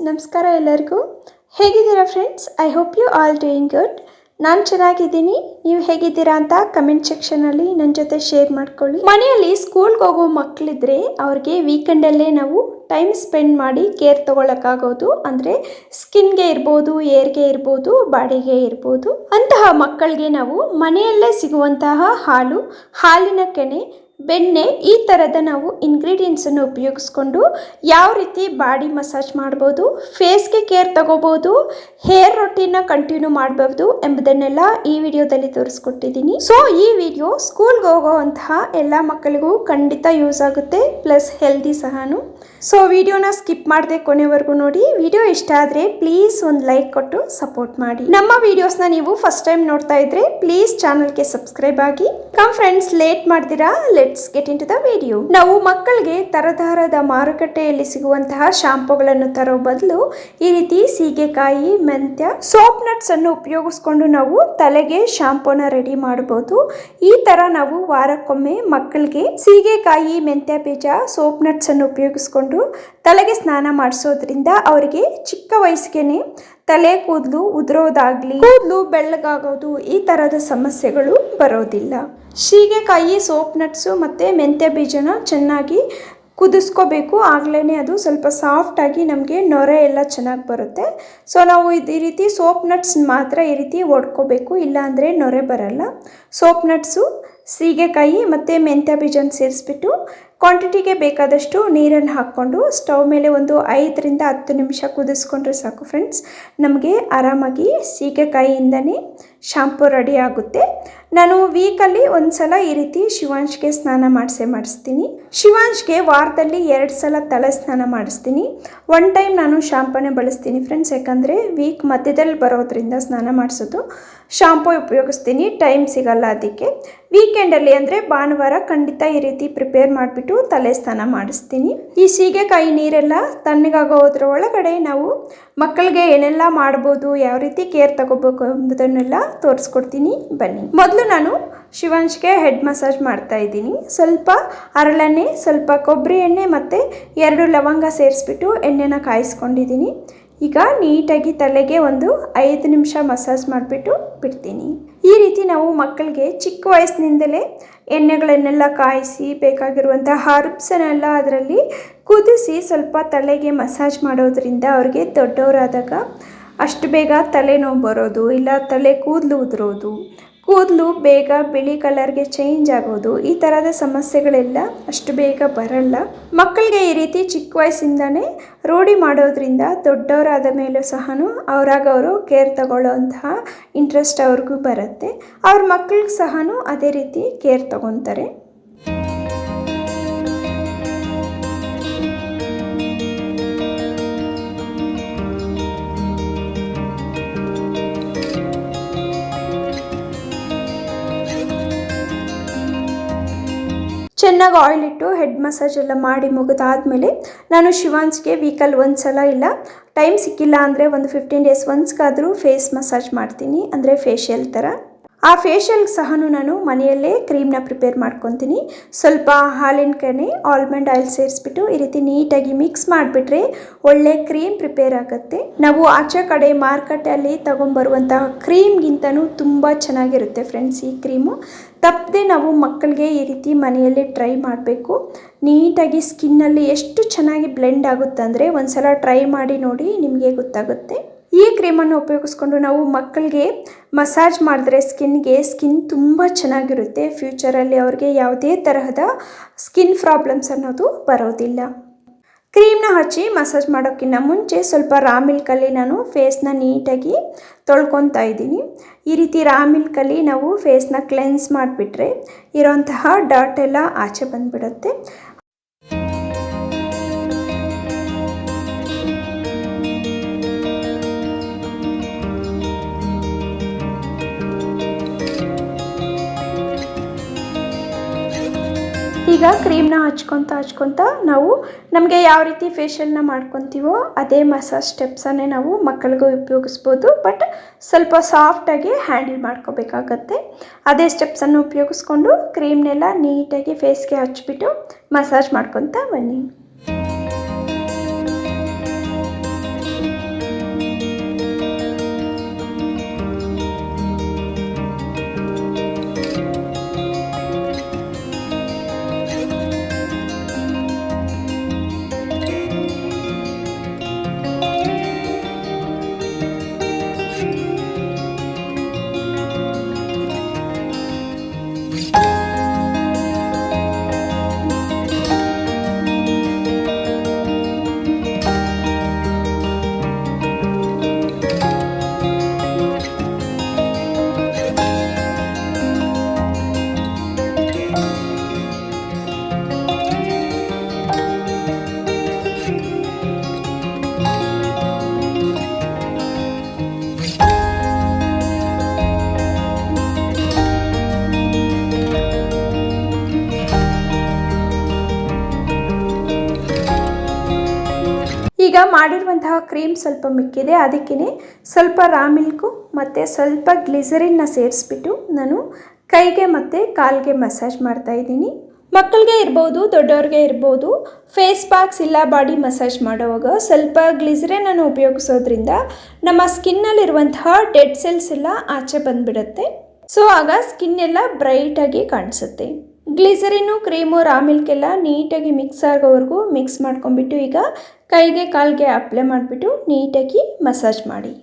ನಮಸ್ಕಾರ ಎಲ್ಲರಿಗೂ. ಹೇಗಿದ್ದೀರಾ friends? I hope you all doing good. ನಾನು ಚೆನ್ನಾಗಿದ್ದೀನಿ. ನೀವು ಹೇಗಿದ್ದೀರಾ ಅಂತ ಕಮೆಂಟ್ ಸೆಕ್ಷನಲ್ಲಿ ನನ್ನ ಜೊತೆ ಶೇರ್ ಮಾಡ್ಕೊಳ್ಳಿ. ಮನೆಯಲ್ಲಿ ಸ್ಕೂಲ್ಗೆ ಹೋಗೋ ಮಕ್ಕಳಿದ್ರೆ ಅವ್ರಿಗೆ ವೀಕೆಂಡಲ್ಲೇ ನಾವು ಟೈಮ್ ಸ್ಪೆಂಡ್ ಮಾಡಿ ಕೇರ್ ತೊಗೊಳಕ್ಕಾಗೋದು. ಅಂದರೆ ಸ್ಕಿನ್ಗೆ ಇರ್ಬೋದು, ಏರ್ಗೆ ಇರ್ಬೋದು, ಬಾಡಿಗೆ ಇರ್ಬೋದು. ಅಂತಹ ಮಕ್ಕಳಿಗೆ ನಾವು ಮನೆಯಲ್ಲೇ ಸಿಗುವಂತಹ ಹಾಲಿನ ಕೆನೆ, ಬೆಣ್ಣೆ ಈ ಥರದ ನಾವು ಇಂಗ್ರೀಡಿಯೆಂಟ್ಸನ್ನು ಉಪಯೋಗಿಸ್ಕೊಂಡು ಯಾವ ರೀತಿ ಬಾಡಿ ಮಸಾಜ್ ಮಾಡ್ಬೋದು, ಫೇಸ್ಗೆ ಕೇರ್ ತಗೋಬೋದು, ಹೇರ್ ರೊಟೀನ್ನ ಕಂಟಿನ್ಯೂ ಮಾಡ್ಬೋದು ಎಂಬುದನ್ನೆಲ್ಲ ಈ ವಿಡಿಯೋದಲ್ಲಿ ತೋರಿಸ್ಕೊಟ್ಟಿದ್ದೀನಿ. ಸೊ ಈ ವಿಡಿಯೋ ಸ್ಕೂಲ್ಗೆ ಹೋಗೋವಂತಹ ಎಲ್ಲ ಮಕ್ಕಳಿಗೂ ಖಂಡಿತ ಯೂಸ್ ಆಗುತ್ತೆ, ಪ್ಲಸ್ ಹೆಲ್ದಿ ಸಹನು. ಸೊ ವಿಡಿಯೋನ ಸ್ಕಿಪ್ ಮಾಡದೆ ಕೊನೆವರೆಗೂ ನೋಡಿ. ವಿಡಿಯೋ ಇಷ್ಟ ಆದರೆ ಪ್ಲೀಸ್ ಒಂದು ಲೈಕ್ ಕೊಟ್ಟು ಸಪೋರ್ಟ್ ಮಾಡಿ. ನಮ್ಮ ವಿಡಿಯೋಸ್ನ ನೀವು ಫಸ್ಟ್ ಟೈಮ್ ನೋಡ್ತಾ ಇದ್ರೆ ಪ್ಲೀಸ್ ಚಾನಲ್ಗೆ ಸಬ್ಸ್ಕ್ರೈಬ್ ಆಗಿ. ಕಮ್ ಫ್ರೆಂಡ್ಸ್, ಲೇಟ್ ಮಾಡ್ತೀರಾ, let's get into the video. ನಾವು ಮಕ್ಕಳಿಗೆ ತರತರದ ಮಾರುಕಟ್ಟೆಯಲ್ಲಿ ಸಿಗುವಂತಹ ಶಾಂಪೂಗಳನ್ನು ತರೋ ಬದಲು ಈ ರೀತಿ ಸೀಗೆಕಾಯಿ, ಮೆಂತ್ಯ, ಸೋಪ್ ನಟ್ಸ್ ಅನ್ನು ಉಪಯೋಗಿಸ್ಕೊಂಡು ನಾವು ತಲೆಗೆ ಶಾಂಪೂನ ರೆಡಿ ಮಾಡಬಹುದು. ಈ ತರ ನಾವು ವಾರಕ್ಕೊಮ್ಮೆ ಮಕ್ಕಳಿಗೆ ಸೀಗೆಕಾಯಿ, ಮೆಂತ್ಯ ಬೀಜ, ಸೋಪ್ ನಟ್ಸ್ ಅನ್ನು ಉಪಯೋಗಿಸ್ಕೊಂಡು ತಲೆಗೆ ಸ್ನಾನ ಮಾಡಿಸೋದ್ರಿಂದ ಅವರಿಗೆ ಚಿಕ್ಕ ವಯಸ್ಸಿಗೆನೆ ತಲೆ ಕೂದಲು ಉದುರೋದಾಗ್ಲಿ, ಕೂದಲು ಬೆಳ್ಳಗಾಗೋದು ಈ ತರದ ಸಮಸ್ಯೆಗಳು ಬರೋದಿಲ್ಲ. ಸೀಗೆಕಾಯಿ, ಸೋಪ್ ನಟ್ಸು ಮತ್ತೆ ಮೆಂತ್ಯ ಬೀಜನ ಚೆನ್ನಾಗಿ ಕುದಿಸ್ಕೋಬೇಕು. ಆಗ್ಲೇ ಅದು ಸ್ವಲ್ಪ ಸಾಫ್ಟಾಗಿ ನಮಗೆ ನೊರೆ ಎಲ್ಲ ಚೆನ್ನಾಗಿ ಬರುತ್ತೆ. ಸೊ ನಾವು ಈ ರೀತಿ ಸೋಪ್ ನಟ್ಸ್ ಮಾತ್ರ ಈ ರೀತಿ ಒಡ್ಕೋಬೇಕು, ಇಲ್ಲಾಂದರೆ ನೊರೆ ಬರಲ್ಲ. ಸೋಪ್ ನಟ್ಸು, ಸೀಗೆಕಾಯಿ ಮತ್ತು ಮೆಂತ್ಯ ಬೀಜನ ಸೇರಿಸ್ಬಿಟ್ಟು ಕ್ವಾಂಟಿಟಿಗೆ ಬೇಕಾದಷ್ಟು ನೀರನ್ನು ಹಾಕ್ಕೊಂಡು ಸ್ಟವ್ ಮೇಲೆ ಒಂದು 5 ರಿಂದ 10 ನಿಮಿಷ ಕುದಿಸ್ಕೊಂಡ್ರೆ ಸಾಕು ಫ್ರೆಂಡ್ಸ್. ನಮಗೆ ಆರಾಮಾಗಿ ಸೀಗೆಕಾಯಿಯಿಂದನೇ ಶಾಂಪೂ ರೆಡಿ ಆಗುತ್ತೆ. ನಾನು ವೀಕಲ್ಲಿ ಒಂದು ಸಲ ಈ ರೀತಿ ಶಿವಾಂಶ್ಗೆ ಸ್ನಾನ ಮಾಡಿಸ್ತೀನಿ. ಶಿವಾಂಶ್ಗೆ ವಾರದಲ್ಲಿ 2 ಸಲ ತಲೆ ಸ್ನಾನ ಮಾಡಿಸ್ತೀನಿ. 1 ಟೈಮ್ ನಾನು ಶಾಂಪೂನೇ ಬಳಸ್ತೀನಿ ಫ್ರೆಂಡ್ಸ್, ಯಾಕಂದರೆ ವೀಕ್ ಮಧ್ಯದಲ್ಲಿ ಬರೋದ್ರಿಂದ ಸ್ನಾನ ಮಾಡಿಸೋದು ಶಾಂಪೂ ಉಪಯೋಗಿಸ್ತೀನಿ, ಟೈಮ್ ಸಿಗಲ್ಲ ಅದಕ್ಕೆ. ವೀಕೆಂಡಲ್ಲಿ ಅಂದರೆ ಭಾನುವಾರ ಖಂಡಿತ ಈ ರೀತಿ ಪ್ರಿಪೇರ್ ಮಾಡಿಬಿಟ್ಟು ತಲೆ ಸ್ನಾನ ಮಾಡಿಸ್ತೀನಿ. ಈ ಸೀಗೆಕಾಯಿ ನೀರೆಲ್ಲ ತಣ್ಣಗಾಗೋದ್ರ ಒಳಗಡೆ ನಾವು ಮಕ್ಕಳಿಗೆ ಏನೆಲ್ಲ ಮಾಡ್ಬೋದು, ಯಾವ ರೀತಿ ಕೇರ್ ತಗೋಬೇಕು ಎಂಬುದನ್ನೆಲ್ಲ ತೋರಿಸ್ಕೊಡ್ತೀನಿ ಬನ್ನಿ. ಮೊದಲು ನಾನು ಶಿವಾಂಶ್ಗೆ ಹೆಡ್ ಮಸಾಜ್ ಮಾಡ್ತಾ ಇದ್ದೀನಿ. ಸ್ವಲ್ಪ ಹರಳೆಣ್ಣೆ, ಸ್ವಲ್ಪ ಕೊಬ್ಬರಿ ಎಣ್ಣೆ ಮತ್ತು 2 ಲವಂಗ ಸೇರಿಸ್ಬಿಟ್ಟು ಎಣ್ಣೆನ ಕಾಯಿಸ್ಕೊಂಡಿದ್ದೀನಿ. ಈಗ ನೀಟಾಗಿ ತಲೆಗೆ ಒಂದು 5 ನಿಮಿಷ ಮಸಾಜ್ ಮಾಡಿಬಿಟ್ಟು ಬಿಡ್ತೀನಿ. ಈ ರೀತಿ ನಾವು ಮಕ್ಕಳಿಗೆ ಚಿಕ್ಕ ವಯಸ್ಸಿನಿಂದಲೇ ಎಣ್ಣೆಗಳನ್ನೆಲ್ಲ ಕಾಯಿಸಿ ಬೇಕಾಗಿರುವಂಥ ಹರ್ಬ್ಸನ್ನೆಲ್ಲ ಅದರಲ್ಲಿ ಕುದಿಸಿ ಸ್ವಲ್ಪ ತಲೆಗೆ ಮಸಾಜ್ ಮಾಡೋದ್ರಿಂದ ಅವ್ರಿಗೆ ದೊಡ್ಡವರಾದಾಗ ಅಷ್ಟು ಬೇಗ ತಲೆನೋವು ಬರೋದು ಇಲ್ಲ ತಲೆ ಕೂದಲು ಉದುರೋದು, ಕೂದಲು ಬೇಗ ಬಿಳಿ ಕಲರ್ಗೆ ಚೇಂಜ್ ಆಗೋದು, ಈ ಥರದ ಸಮಸ್ಯೆಗಳೆಲ್ಲ ಅಷ್ಟು ಬೇಗ ಬರಲ್ಲ. ಮಕ್ಕಳಿಗೆ ಈ ರೀತಿ ಚಿಕ್ಕ ವಯಸ್ಸಿಂದನೇ ರೂಢಿ ಮಾಡೋದ್ರಿಂದ ದೊಡ್ಡವರಾದ ಮೇಲೂ ಸಹ ಅವರಾಗವರು ಕೇರ್ ತಗೊಳ್ಳೋಂತಹ ಇಂಟ್ರೆಸ್ಟ್ ಅವ್ರಿಗೂ ಬರುತ್ತೆ. ಅವ್ರ ಮಕ್ಕಳಿಗೆ ಸಹ ಅದೇ ರೀತಿ ಕೇರ್ ತಗೊತಾರೆ. ಚೆನ್ನಾಗಿ ಆಯಿಲ್ ಇಟ್ಟು ಹೆಡ್ ಮಸಾಜ್ ಎಲ್ಲ ಮಾಡಿ ಮುಗಿದಾದ್ಮೇಲೆ ನಾನು ಶಿವಾಂಶ್ಗೆ ವೀಕಲ್ಲಿ 1 ಸಲ ಇಲ್ಲ, ಟೈಮ್ ಸಿಕ್ಕಿಲ್ಲ ಅಂದರೆ ಒಂದು 15 ಡೇಸ್ ಒನ್ಸ್ಗಾದರೂ ಫೇಸ್ ಮಸಾಜ್ ಮಾಡ್ತೀನಿ, ಅಂದರೆ ಫೇಶಿಯಲ್ ಥರ. ಆ ಫೇಶಿಯಲ್ಗೆ ಸಹ ನಾನು ಮನೆಯಲ್ಲೇ ಕ್ರೀಮ್ನ ಪ್ರಿಪೇರ್ ಮಾಡ್ಕೊತೀನಿ. ಸ್ವಲ್ಪ ಹಾಲಿನ ಕೆನೆ, ಆಲ್ಮಂಡ್ ಆಯಿಲ್ ಸೇರಿಸ್ಬಿಟ್ಟು ಈ ರೀತಿ ನೀಟಾಗಿ ಮಿಕ್ಸ್ ಮಾಡಿಬಿಟ್ರೆ ಒಳ್ಳೆ ಕ್ರೀಮ್ ಪ್ರಿಪೇರ್ ಆಗುತ್ತೆ. ನಾವು ಆಚೆ ಕಡೆ ಮಾರ್ಕೆಟಲ್ಲಿ ತೊಗೊಂಬರುವಂತಹ ಕ್ರೀಮ್ಗಿಂತನೂ ತುಂಬ ಚೆನ್ನಾಗಿರುತ್ತೆ ಫ್ರೆಂಡ್ಸ್ ಈ ಕ್ರೀಮು. ತಪ್ಪದೆ ನಾವು ಮಕ್ಕಳಿಗೆ ಈ ರೀತಿ ಮನೆಯಲ್ಲಿ ಟ್ರೈ ಮಾಡಬೇಕು. ನೀಟಾಗಿ ಸ್ಕಿನ್ನಲ್ಲಿ ಎಷ್ಟು ಚೆನ್ನಾಗಿ ಬ್ಲೆಂಡ್ ಆಗುತ್ತೆ ಅಂದರೆ ಒಂದು ಸಲ ಟ್ರೈ ಮಾಡಿ ನೋಡಿ, ನಿಮಗೆ ಗೊತ್ತಾಗುತ್ತೆ. ಈ ಕ್ರೀಮನ್ನು ಉಪಯೋಗಿಸ್ಕೊಂಡು ನಾವು ಮಕ್ಕಳಿಗೆ ಮಸಾಜ್ ಮಾಡಿದ್ರೆ ಸ್ಕಿನ್ ತುಂಬ ಚೆನ್ನಾಗಿರುತ್ತೆ. ಫ್ಯೂಚರಲ್ಲಿ ಅವ್ರಿಗೆ ಯಾವುದೇ ತರಹದ ಸ್ಕಿನ್ ಪ್ರಾಬ್ಲಮ್ಸ್ ಅನ್ನೋದು ಬರೋದಿಲ್ಲ. ಕ್ರೀಮ್ನ ಹಚ್ಚಿ ಮಸಾಜ್ ಮಾಡೋಕ್ಕಿಂತ ಮುಂಚೆ ಸ್ವಲ್ಪ ರಾ ಮಿಲ್ಕಲ್ಲಿ ನಾನು ಫೇಸ್ನ ನೀಟಾಗಿ ತೊಳ್ಕೊತಾ ಇದ್ದೀನಿ. ಈ ರೀತಿ ರಾ ಮಿಲ್ಕಲ್ಲಿ ನಾವು ಫೇಸ್ನ ಕ್ಲೆನ್ಸ್ ಮಾಡಿಬಿಟ್ರೆ ಇರೋಂತಹ ಡಾಟ್ ಎಲ್ಲ ಆಚೆ ಬಂದುಬಿಡುತ್ತೆ. ಈಗ ಕ್ರೀಮ್ನ ಹಚ್ಕೊತಾ ನಾವು ನಮಗೆ ಯಾವ ರೀತಿ ಫೇಶಿಯಲ್ನ ಮಾಡ್ಕೊತೀವೋ ಅದೇ ಮಸಾಜ್ ಸ್ಟೆಪ್ಸನ್ನೇ ನಾವು ಮಕ್ಕಳಿಗೂ ಉಪಯೋಗಿಸ್ಬೋದು. ಬಟ್ ಸ್ವಲ್ಪ ಸಾಫ್ಟಾಗಿ ಹ್ಯಾಂಡಲ್ ಮಾಡ್ಕೋಬೇಕಾಗತ್ತೆ. ಅದೇ ಸ್ಟೆಪ್ಸನ್ನು ಉಪಯೋಗಿಸ್ಕೊಂಡು ಕ್ರೀಮ್ನೆಲ್ಲ ನೀಟಾಗಿ ಫೇಸ್ಗೆ ಹಚ್ಬಿಟ್ಟು ಮಸಾಜ್ ಮಾಡ್ಕೊತಾ ಬನ್ನಿ. ಮಾಡಿರುವಂತಹ ಕ್ರೀಮ್ ಸ್ವಲ್ಪ ಮಿಕ್ಕಿದೆ, ಅದಕ್ಕೇ ಸ್ವಲ್ಪ ರಾ ಮಿಲ್ಕು ಮತ್ತು ಸ್ವಲ್ಪ ಗ್ಲಿಸರಿನ್ನ ಸೇರಿಸ್ಬಿಟ್ಟು ನಾನು ಕೈಗೆ ಮತ್ತು ಕಾಲಿಗೆ ಮಸಾಜ್ ಮಾಡ್ತಾಯಿದ್ದೀನಿ. ಮಕ್ಕಳಿಗೆ ಇರ್ಬೋದು, ದೊಡ್ಡವ್ರಿಗೆ ಇರ್ಬೋದು, ಫೇಸ್ ಪ್ಯಾಕ್ಸ್ ಇಲ್ಲ ಬಾಡಿ ಮಸಾಜ್ ಮಾಡುವಾಗ ಸ್ವಲ್ಪ ಗ್ಲಿಸರಿನನ್ನು ಉಪಯೋಗಿಸೋದ್ರಿಂದ ನಮ್ಮ ಸ್ಕಿನ್ನಲ್ಲಿರುವಂತಹ ಡೆಡ್ ಸೆಲ್ಸ್ ಎಲ್ಲ ಆಚೆ ಬಂದುಬಿಡುತ್ತೆ. ಸೊ ಆಗ ಸ್ಕಿನ್ ಎಲ್ಲ ಬ್ರೈಟಾಗಿ ಕಾಣಿಸುತ್ತೆ. ಗ್ಲಿಸರಿನು ಕ್ರೀಮು ರಾ ಮಿಲ್ಕ್ ಎಲ್ಲ ನೀಟಾಗಿ ಮಿಕ್ಸ್ ಆಗೋವರೆಗೂ ಮಿಕ್ಸ್ ಮಾಡ್ಕೊಂಡ್ಬಿಟ್ಟು ಈಗ ಕೈಗೆ ಕಾಲಿಗೆ ಅಪ್ಲೈ ಮಾಡಿಬಿಟ್ಟು ನೀಟಾಗಿ ಮಸಾಜ್ ಮಾಡಿ.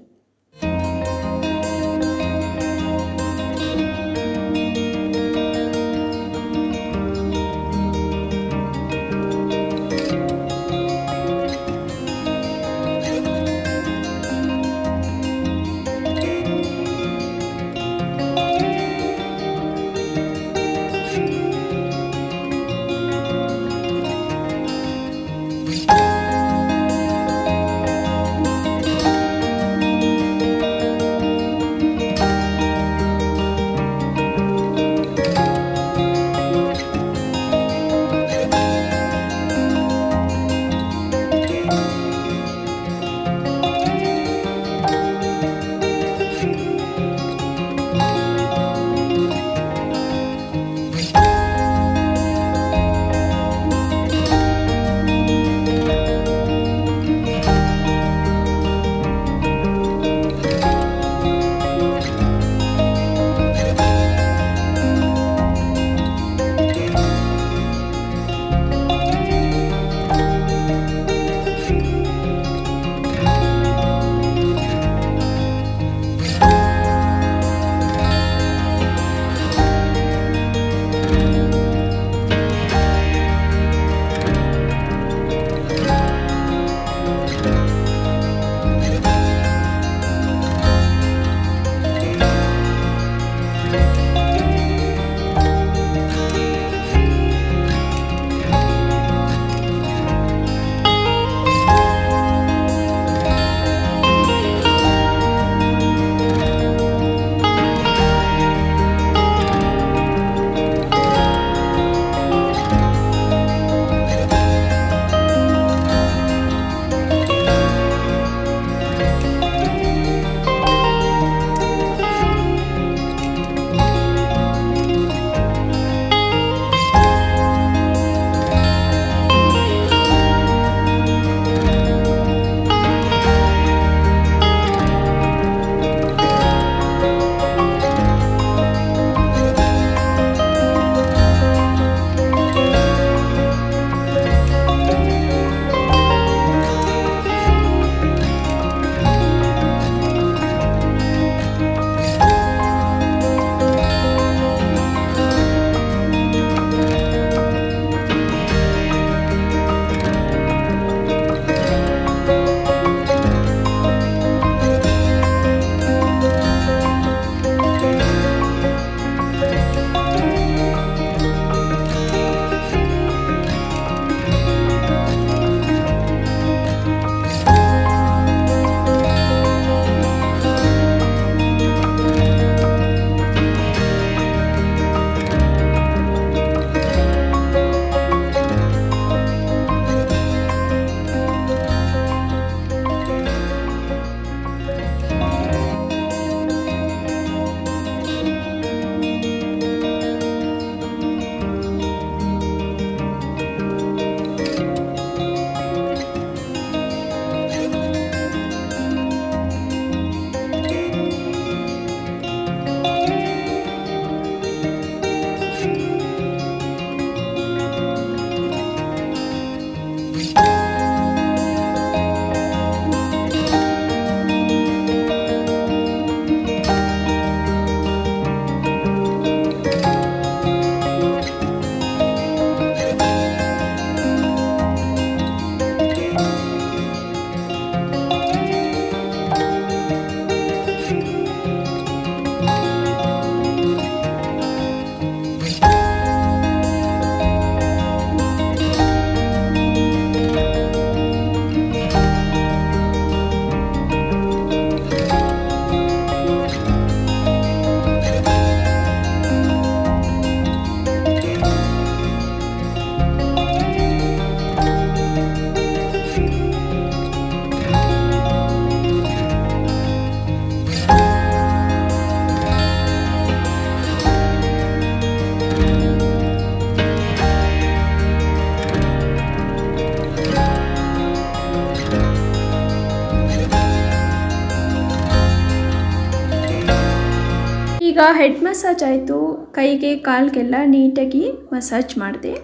ಹೆಡ್ ಮಸಾಜ್ ಆಯಿತು, ಕೈಗೆ ಕಾಲಿಗೆಲ್ಲ ನೀಟಾಗಿ ಮಸಾಜ್ ಮಾಡಿದೆ.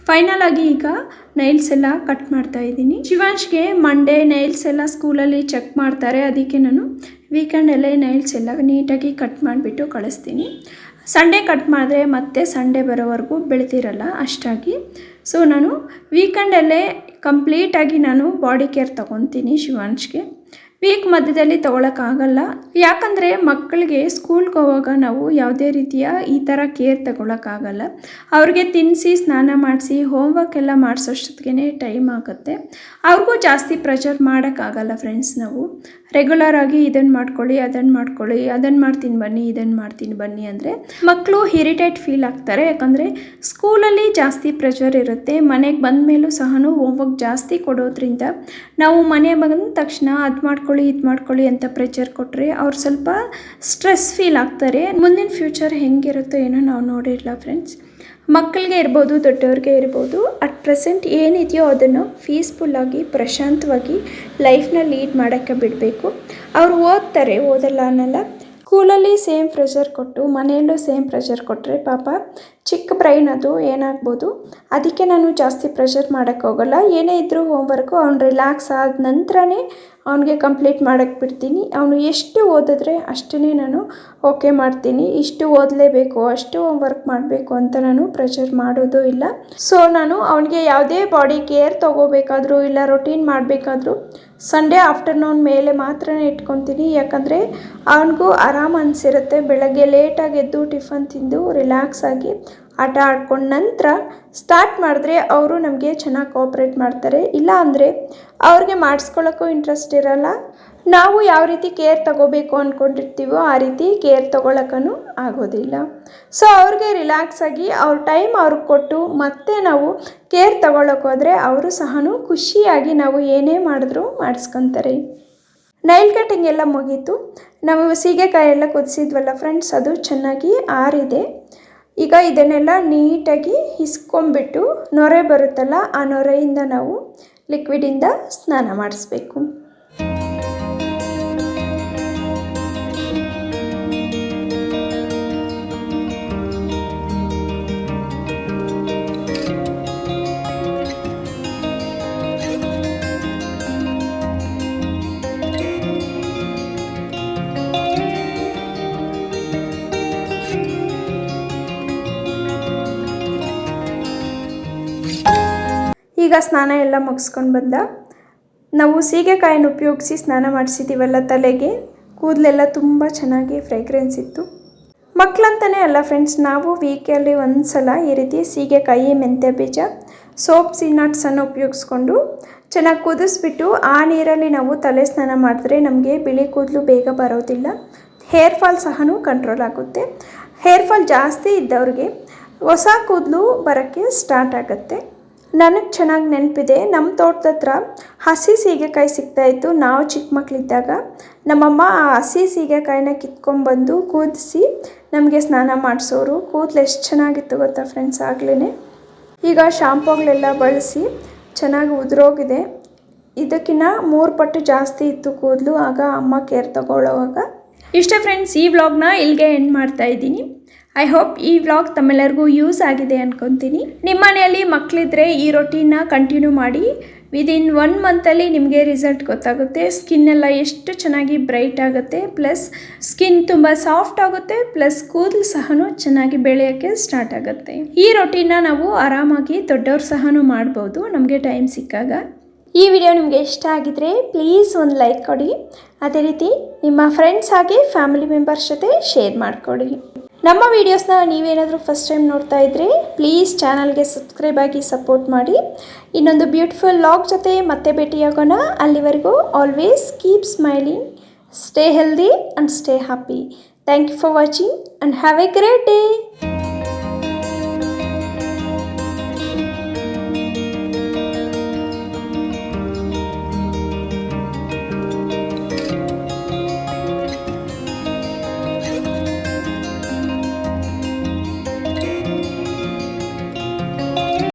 ಫೈನಲ್ ಆಗಿ ಈಗ ನೈಲ್ಸ್ ಎಲ್ಲ ಕಟ್ ಮಾಡ್ತಾ ಇದ್ದೀನಿ. ಶಿವಾಂಶ್ಗೆ ಮಂಡೇ ನೈಲ್ಸ್ ಎಲ್ಲ ಸ್ಕೂಲಲ್ಲಿ ಚೆಕ್ ಮಾಡ್ತಾರೆ, ಅದಕ್ಕೆ ನಾನು ವೀಕೆಂಡಲ್ಲೇ ನೈಲ್ಸ್ ಎಲ್ಲ ನೀಟಾಗಿ ಕಟ್ ಮಾಡಿಬಿಟ್ಟು ಕಳಿಸ್ತೀನಿ. ಸಂಡೇ ಕಟ್ ಮಾಡಿದ್ರೆ ಮತ್ತೆ ಸಂಡೇ ಬರೋವರೆಗೂ ಬೆಳೆದಿರಲ್ಲ ಅಷ್ಟಾಗಿ. ಸೊ ನಾನು ವೀಕೆಂಡಲ್ಲೇ ಕಂಪ್ಲೀಟಾಗಿ ನಾನು ಬಾಡಿ ಕೇರ್ ತೊಗೊತೀನಿ ಶಿವಾಂಶ್ಗೆ. ವೀಕ್ ಮಧ್ಯದಲ್ಲಿ ತೊಗೊಳಕ್ಕಾಗಲ್ಲ, ಯಾಕಂದರೆ ಮಕ್ಕಳಿಗೆ ಸ್ಕೂಲ್ಗೆ ಹೋಗುವಾಗ ನಾವು ಯಾವುದೇ ರೀತಿಯ ಈ ಥರ ಕೇರ್ ತಗೊಳಕ್ಕಾಗಲ್ಲ. ಅವ್ರಿಗೆ ತಿನ್ನಿಸಿ ಸ್ನಾನ ಮಾಡಿಸಿ ಹೋಮ್ವರ್ಕ್ ಎಲ್ಲ ಮಾಡಿಸೋಷ್ಟೊತ್ತಿಗೆ ಟೈಮ್ ಆಗುತ್ತೆ. ಅವ್ರಿಗೂ ಜಾಸ್ತಿ ಪ್ರೆಷರ್ ಮಾಡೋಕ್ಕಾಗಲ್ಲ ಫ್ರೆಂಡ್ಸ್. ನಾವು ರೆಗ್ಯುಲರಾಗಿ ಇದನ್ನು ಮಾಡ್ಕೊಳ್ಳಿ, ಅದನ್ನು ಮಾಡ್ಕೊಳ್ಳಿ, ಅದನ್ನು ಮಾಡ್ತೀನಿ ಬನ್ನಿ, ಇದನ್ನು ಮಾಡ್ತೀನಿ ಬನ್ನಿ ಅಂದರೆ ಮಕ್ಕಳು ಇರಿಟೇಟ್ ಫೀಲ್ ಆಗ್ತಾರೆ. ಯಾಕಂದರೆ ಸ್ಕೂಲಲ್ಲಿ ಜಾಸ್ತಿ ಪ್ರೆಷರ್ ಇರುತ್ತೆ. ಮನೆಗೆ ಬಂದ ಮೇಲೂ ಸಹ ಹೋಮ್ವರ್ಕ್ ಜಾಸ್ತಿ ಕೊಡೋದ್ರಿಂದ ನಾವು ಮನೆ ಬಂದ ತಕ್ಷಣ ಅದು ಮಾಡ್ಕೊಳ್ಳಿ, ಇದು ಮಾಡ್ಕೊಳ್ಳಿ ಅಂತ ಪ್ರೆಷರ್ ಕೊಟ್ಟರೆ ಅವ್ರು ಸ್ವಲ್ಪ ಸ್ಟ್ರೆಸ್ ಫೀಲ್ ಆಗ್ತಾರೆ. ಮುಂದಿನ ಫ್ಯೂಚರ್ ಹೆಂಗಿರುತ್ತೋ ಏನೋ ನಾವು ನೋಡಿರಲ್ಲ ಫ್ರೆಂಡ್ಸ್. ಮಕ್ಕಳಿಗೆ ಇರ್ಬೋದು, ದೊಡ್ಡವ್ರಿಗೆ ಇರ್ಬೋದು, ಅಟ್ ಪ್ರೆಸೆಂಟ್ ಏನಿದೆಯೋ ಅದನ್ನು ಪೀಸ್ಫುಲ್ಲಾಗಿ ಪ್ರಶಾಂತವಾಗಿ ಲೈಫ್ನ ಲೀಡ್ ಮಾಡೋಕ್ಕೆ ಬಿಡಬೇಕು. ಅವರು ಓದ್ತಾರೆ, ಓದಲ್ಲ ಅನ್ನಲ್ಲ. ಸ್ಕೂಲಲ್ಲಿ ಸೇಮ್ ಪ್ರೆಷರ್ ಕೊಟ್ಟು ಮನೆಯಲ್ಲೂ ಸೇಮ್ ಪ್ರೆಷರ್ ಕೊಟ್ಟರೆ ಪಾಪ ಚಿಕ್ಕ ಬ್ರೈನ್ ಅದು ಏನಾಗ್ಬೋದು. ಅದಕ್ಕೆ ನಾನು ಜಾಸ್ತಿ ಪ್ರೆಷರ್ ಮಾಡೋಕ್ಕೆ ಹೋಗಲ್ಲ. ಏನೇ ಇದ್ದರೂ ಹೋಮ್ವರ್ಕು ಅವ್ನು ರಿಲ್ಯಾಕ್ಸ್ ಆದ ನಂತರನೇ ಅವನಿಗೆ ಕಂಪ್ಲೀಟ್ ಮಾಡೋಕ್ಕೆ ಬಿಡ್ತೀನಿ. ಅವನು ಎಷ್ಟು ಓದಿದ್ರೆ ಅಷ್ಟೇ ನಾನು ಓಕೆ ಮಾಡ್ತೀನಿ. ಇಷ್ಟು ಓದಲೇಬೇಕು, ಅಷ್ಟು ಹೋಮ್ವರ್ಕ್ ಮಾಡಬೇಕು ಅಂತ ನಾನು ಪ್ರೆಷರ್ ಮಾಡೋದು ಇಲ್ಲ. ಸೊ ನಾನು ಅವನಿಗೆ ಯಾವುದೇ ಬಾಡಿ ಕೇರ್ ತೊಗೋಬೇಕಾದ್ರೂ ಇಲ್ಲ ರೊಟೀನ್ ಮಾಡಬೇಕಾದ್ರೂ ಸಂಡೇ ಆಫ್ಟರ್ನೂನ್ ಮೇಲೆ ಮಾತ್ರ ಇಟ್ಕೊತೀನಿ. ಯಾಕಂದರೆ ಅವನಿಗೂ ಆರಾಮ್ ಅನಿಸಿರುತ್ತೆ. ಬೆಳಗ್ಗೆ ಲೇಟಾಗಿ ಎದ್ದು ಟಿಫನ್ ತಿಂದು ರಿಲ್ಯಾಕ್ಸ್ ಆಗಿ ಆಟ ಆಡ್ಕೊಂಡು ನಂತರ ಸ್ಟಾರ್ಟ್ ಮಾಡಿದ್ರೆ ಅವರು ನಮಗೆ ಚೆನ್ನಾಗಿ ಕೋಆಪ್ರೇಟ್ ಮಾಡ್ತಾರೆ. ಇಲ್ಲ ಅಂದರೆ ಅವ್ರಿಗೆ ಮಾಡಿಸ್ಕೊಳ್ಳೋಕ್ಕೂ ಇಂಟ್ರೆಸ್ಟ್ ಇರೋಲ್ಲ. ನಾವು ಯಾವ ರೀತಿ ಕೇರ್ ತಗೋಬೇಕು ಅಂದ್ಕೊಂಡಿರ್ತೀವೋ ಆ ರೀತಿ ಕೇರ್ ತೊಗೊಳಕ್ಕೂ ಆಗೋದಿಲ್ಲ. ಸೊ ಅವ್ರಿಗೆ ರಿಲ್ಯಾಕ್ಸ್ ಆಗಿ ಅವ್ರ ಟೈಮ್ ಅವ್ರಿಗೆ ಕೊಟ್ಟು ಮತ್ತೆ ನಾವು ಕೇರ್ ತೊಗೊಳಕ್ಕೋದ್ರೆ ಅವರು ಸಹ ಖುಷಿಯಾಗಿ ನಾವು ಏನೇ ಮಾಡಿದ್ರೂ ಮಾಡಿಸ್ಕೊತಾರೆ. ನೈಲ್ ಕಟಿಂಗ್ ಎಲ್ಲ ಮುಗೀತು. ನಾವು ಸೀಗೆಕಾಯಿ ಎಲ್ಲ ಕುದಿಸಿದ್ವಲ್ಲ ಫ್ರೆಂಡ್ಸ್, ಅದು ಚೆನ್ನಾಗಿ ಆರಿದೆ. ಈಗ ಇದನ್ನೆಲ್ಲ ನೀಟಾಗಿ ಹಿಸ್ಕೊಂಬಿಟ್ಟು ನೊರೆ ಬರುತ್ತಲ್ಲ, ಆ ನೊರೆಯಿಂದ ನಾವು ಲಿಕ್ವಿಡಿಂದ ಸ್ನಾನ ಮಾಡಿಸ್ಬೇಕು. ಈಗ ಸ್ನಾನ ಎಲ್ಲ ಮುಗಿಸ್ಕೊಂಡು ಬಂದ. ನಾವು ಸೀಗೆಕಾಯಿನ ಉಪಯೋಗಿಸಿ ಸ್ನಾನ ಮಾಡಿಸಿದ್ದೀವಲ್ಲ ತಲೆಗೆ, ಕೂದಲೆಲ್ಲ ತುಂಬ ಚೆನ್ನಾಗಿ ಫ್ರೇಗ್ರೆನ್ಸ್ ಇತ್ತು. ಮಕ್ಕಳಂತಲೇ ಅಲ್ಲ ಫ್ರೆಂಡ್ಸ್, ನಾವು ವೀಕಲ್ಲಿ ಒಂದು ಸಲ ಈ ರೀತಿ ಸೀಗೆಕಾಯಿ, ಮೆಂತ್ಯ ಬೀಜ, ಸೋಪ್, ಸೀನಟ್ಸನ್ನು ಉಪಯೋಗಿಸ್ಕೊಂಡು ಚೆನ್ನಾಗಿ ಕುದಿಸ್ಬಿಟ್ಟು ಆ ನೀರಲ್ಲಿ ನಾವು ತಲೆ ಸ್ನಾನ ಮಾಡಿದ್ರೆ ನಮಗೆ ಬಿಳಿ ಕೂದಲು ಬೇಗ ಬರೋದಿಲ್ಲ. ಹೇರ್ ಫಾಲ್ ಸಹ ಕಂಟ್ರೋಲ್ ಆಗುತ್ತೆ. ಹೇರ್ ಫಾಲ್ ಜಾಸ್ತಿ ಇದ್ದವ್ರಿಗೆ ಹೊಸ ಕೂದಲು ಬರೋಕ್ಕೆ ಸ್ಟಾರ್ಟ್ ಆಗುತ್ತೆ. ನನಗೆ ಚೆನ್ನಾಗಿ ನೆನಪಿದೆ, ನಮ್ಮ ತೋಟದ ಹತ್ರ ಹಸಿ ಸೀಗೆಕಾಯಿ ಸಿಗ್ತಾಯಿತ್ತು. ನಾವು ಚಿಕ್ಕ ಮಕ್ಕಳಿದ್ದಾಗ ನಮ್ಮಮ್ಮ ಆ ಹಸಿ ಸೀಗೆಕಾಯಿನ ಕಿತ್ಕೊಂಡ್ಬಂದು ಕೂದಿಸಿ ನಮಗೆ ಸ್ನಾನ ಮಾಡಿಸೋರು. ಕೂದಲು ಎಷ್ಟು ಚೆನ್ನಾಗಿತ್ತು ಗೊತ್ತಾ ಫ್ರೆಂಡ್ಸ್ ಆಗಲೇ. ಈಗ ಶಾಂಪೂಗಳೆಲ್ಲ ಬಳಸಿ ಚೆನ್ನಾಗಿ ಉದುರೋಗಿದೆ. ಇದಕ್ಕಿಂತ 3 ಪಟ್ಟು ಜಾಸ್ತಿ ಇತ್ತು ಕೂದಲು ಆಗ ಅಮ್ಮ ಕೇರ್ ತಗೊಳ್ಳೋವಾಗ. ಇಷ್ಟೇ ಫ್ರೆಂಡ್ಸ್, ಈ ವ್ಲಾಗ್ನ ಇಲ್ಲಿಗೆ ಎಂಡ್ ಮಾಡ್ತಾ ಇದ್ದೀನಿ. ಐ ಹೋಪ್ ಈ ವ್ಲಾಗ್ ತಮ್ಮೆಲ್ಲರಿಗೂ ಯೂಸ್ ಆಗಿದೆ ಅಂದ್ಕೊತೀನಿ. ನಿಮ್ಮ ಮನೆಯಲ್ಲಿ ಮಕ್ಕಳಿದ್ರೆ ಈ ರೊಟೀನ್ನ ಕಂಟಿನ್ಯೂ ಮಾಡಿ. ವಿದಿನ್ 1 ಮಂತಲ್ಲಿ ನಿಮಗೆ ರಿಸಲ್ಟ್ ಗೊತ್ತಾಗುತ್ತೆ. ಸ್ಕಿನ್ನೆಲ್ಲ ಎಷ್ಟು ಚೆನ್ನಾಗಿ ಬ್ರೈಟ್ ಆಗುತ್ತೆ, ಪ್ಲಸ್ ಸ್ಕಿನ್ ತುಂಬ ಸಾಫ್ಟ್ ಆಗುತ್ತೆ, ಪ್ಲಸ್ ಕೂದಲು ಸಹ ಚೆನ್ನಾಗಿ ಬೆಳೆಯೋಕ್ಕೆ ಸ್ಟಾರ್ಟ್ ಆಗುತ್ತೆ. ಈ ರೊಟೀನ್ನ ನಾವು ಆರಾಮಾಗಿ ದೊಡ್ಡವ್ರು ಸಹ ಮಾಡ್ಬೋದು ನಮಗೆ ಟೈಮ್ ಸಿಕ್ಕಾಗ. ಈ ವಿಡಿಯೋ ನಿಮಗೆ ಇಷ್ಟ ಆಗಿದ್ರೆ ಪ್ಲೀಸ್ ಒಂದು ಲೈಕ್ ಕೊಡಿ. ಅದೇ ರೀತಿ ನಿಮ್ಮ ಫ್ರೆಂಡ್ಸ್ ಹಾಗೆ ಫ್ಯಾಮಿಲಿ ಮೆಂಬರ್ಸ್ ಜೊತೆ ಶೇರ್ ಮಾಡಿಕೊಡಿ. ನಮ್ಮ ವೀಡಿಯೋಸ್ನ ನೀವೇನಾದರೂ ಫಸ್ಟ್ ಟೈಮ್ ನೋಡ್ತಾ ಇದ್ದರೆ ಪ್ಲೀಸ್ ಚಾನಲ್ಗೆ ಸಬ್ಸ್ಕ್ರೈಬ್ ಆಗಿ ಸಪೋರ್ಟ್ ಮಾಡಿ. ಇನ್ನೊಂದು ಬ್ಯೂಟಿಫುಲ್ ವ್ಲಾಗ್ ಜೊತೆ ಮತ್ತೆ ಭೇಟಿಯಾಗೋಣ. ಅಲ್ಲಿವರೆಗೂ always keep smiling, stay healthy and stay happy. Thank you for watching and have a great day.